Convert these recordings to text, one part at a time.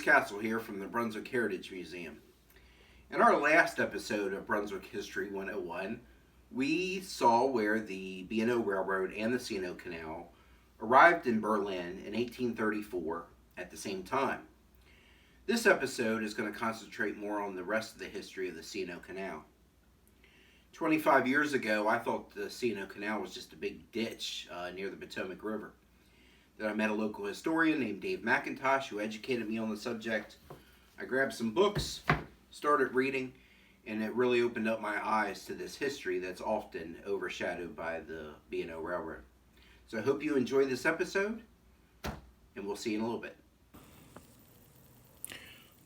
Castle here from the Brunswick Heritage Museum. In our last episode of Brunswick History 101, we saw where the B&O Railroad and the C&O Canal arrived in Berlin in 1834 at the same time. This episode is going to concentrate more on the rest of the history of the C&O Canal. 25 years ago, I thought the C&O Canal was just a big ditch near the Potomac River. Then I met a local historian named Dave McIntosh who educated me on the subject. I grabbed some books, started reading, and it really opened up my eyes to this history that's often overshadowed by the B&O Railroad. So I hope you enjoy this episode, and we'll see you in a little bit.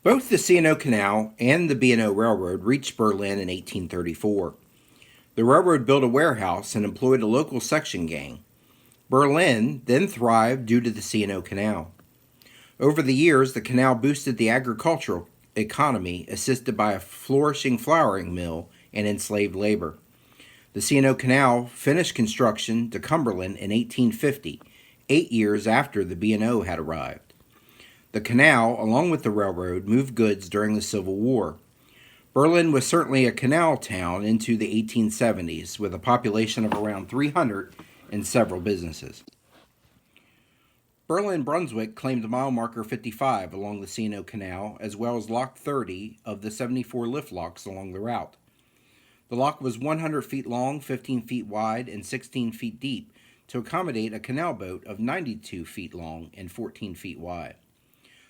Both the C&O Canal and the B&O Railroad reached Berlin in 1834. The railroad built a warehouse and employed a local section gang. Berlin then thrived due to the C&O Canal. Over the years, the canal boosted the agricultural economy, assisted by a flourishing flouring mill and enslaved labor. The C&O Canal finished construction to Cumberland in 1850, 8 years after the B&O had arrived. The canal, along with the railroad, moved goods during the Civil War. Berlin was certainly a canal town into the 1870s, with a population of around 300 and several businesses. Berlin Brunswick claimed mile marker 55 along the C&O Canal, as well as lock 30 of the 74 lift locks along the route. The lock was 100 feet long, 15 feet wide, and 16 feet deep to accommodate a canal boat of 92 feet long and 14 feet wide.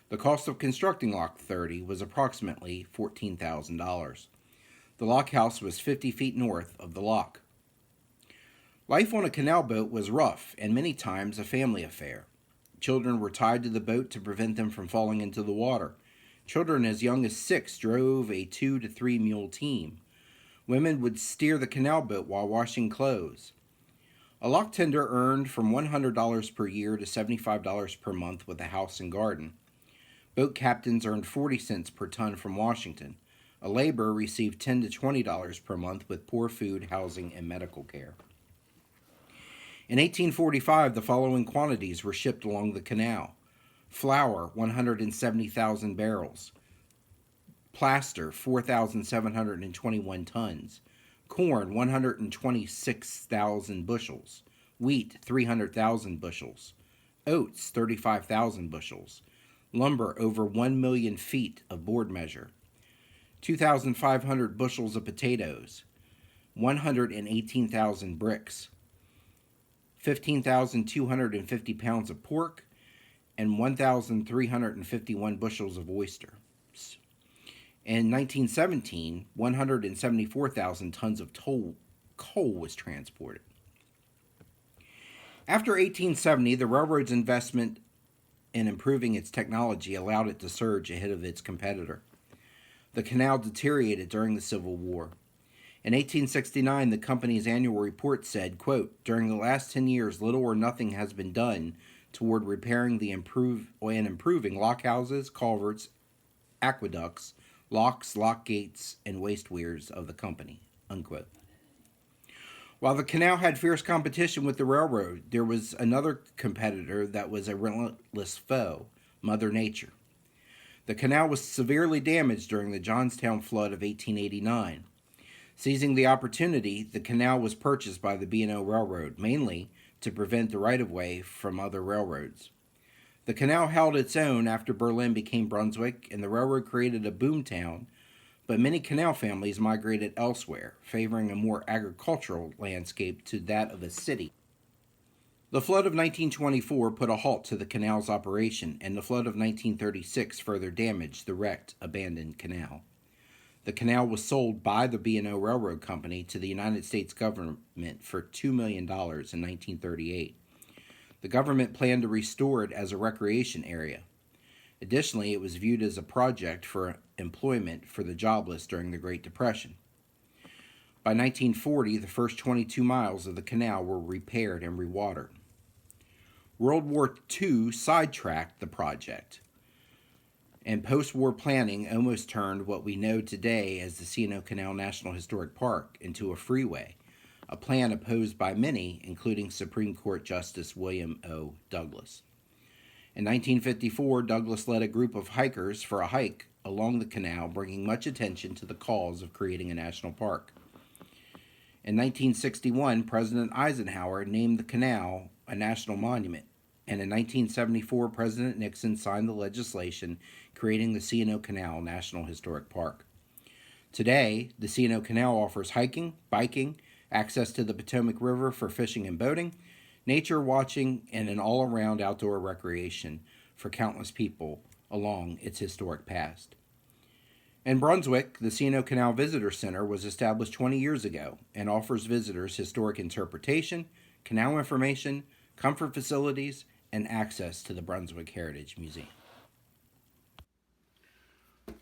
The cost of constructing lock 30 was approximately $14,000. The lock house was 50 feet north of the lock. Life on a canal boat was rough and many times a family affair. Children were tied to the boat to prevent them from falling into the water. Children as young as 6 drove a 2 to 3 mule team. Women would steer the canal boat while washing clothes. A lock tender earned from $100 per year to $75 per month with a house and garden. Boat captains earned 40 cents per ton from Washington. A laborer received $10 to $20 per month with poor food, housing, and medical care. In 1845, the following quantities were shipped along the canal: flour, 170,000 barrels; plaster, 4,721 tons; corn, 126,000 bushels; wheat, 300,000 bushels; oats, 35,000 bushels; lumber, over 1 million feet of board measure; 2,500 bushels of potatoes; 118,000 bricks; 15,250 pounds of pork, and 1,351 bushels of oysters. In 1917, 174,000 tons of coal was transported. After 1870, the railroad's investment in improving its technology allowed it to surge ahead of its competitor. The canal deteriorated during the Civil War. In 1869, the company's annual report said, quote, "During the last 10 years, little or nothing has been done toward repairing and improving lock houses, culverts, aqueducts, locks, lock gates, and waste weirs of the company," unquote. While the canal had fierce competition with the railroad, there was another competitor that was a relentless foe, Mother Nature. The canal was severely damaged during the Johnstown flood of 1889. Seizing the opportunity, the canal was purchased by the B&O Railroad, mainly to prevent the right-of-way from other railroads. The canal held its own after Berlin became Brunswick, and the railroad created a boom town, but many canal families migrated elsewhere, favoring a more agricultural landscape to that of a city. The flood of 1924 put a halt to the canal's operation, and the flood of 1936 further damaged the wrecked, abandoned canal. The canal was sold by the B&O Railroad Company to the United States government for $2 million in 1938. The government planned to restore it as a recreation area. Additionally, it was viewed as a project for employment for the jobless during the Great Depression. By 1940, the first 22 miles of the canal were repaired and rewatered. World War II sidetracked the project, and post-war planning almost turned what we know today as the C&O Canal National Historic Park into a freeway, a plan opposed by many, including Supreme Court Justice William O. Douglas. In 1954, Douglas led a group of hikers for a hike along the canal, bringing much attention to the cause of creating a national park. In 1961, President Eisenhower named the canal a national monument, and in 1974, President Nixon signed the legislation creating the C&O Canal National Historic Park. Today, the C&O Canal offers hiking, biking, access to the Potomac River for fishing and boating, nature watching, and an all-around outdoor recreation for countless people along its historic past. In Brunswick, the C&O Canal Visitor Center was established 20 years ago and offers visitors historic interpretation, canal information, comfort facilities, and access to the Brunswick Heritage Museum.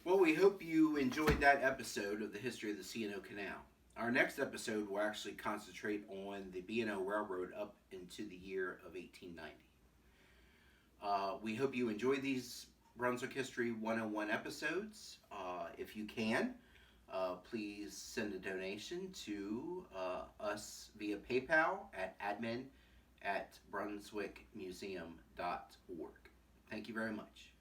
Well, we hope you enjoyed that episode of the history of the C&O Canal. Our next episode will actually concentrate on the B&O Railroad up into the year of 1890. We hope you enjoy these Brunswick History 101 episodes. If you can, please send a donation to us via PayPal at admin@brunswickmuseum.org. Thank you very much.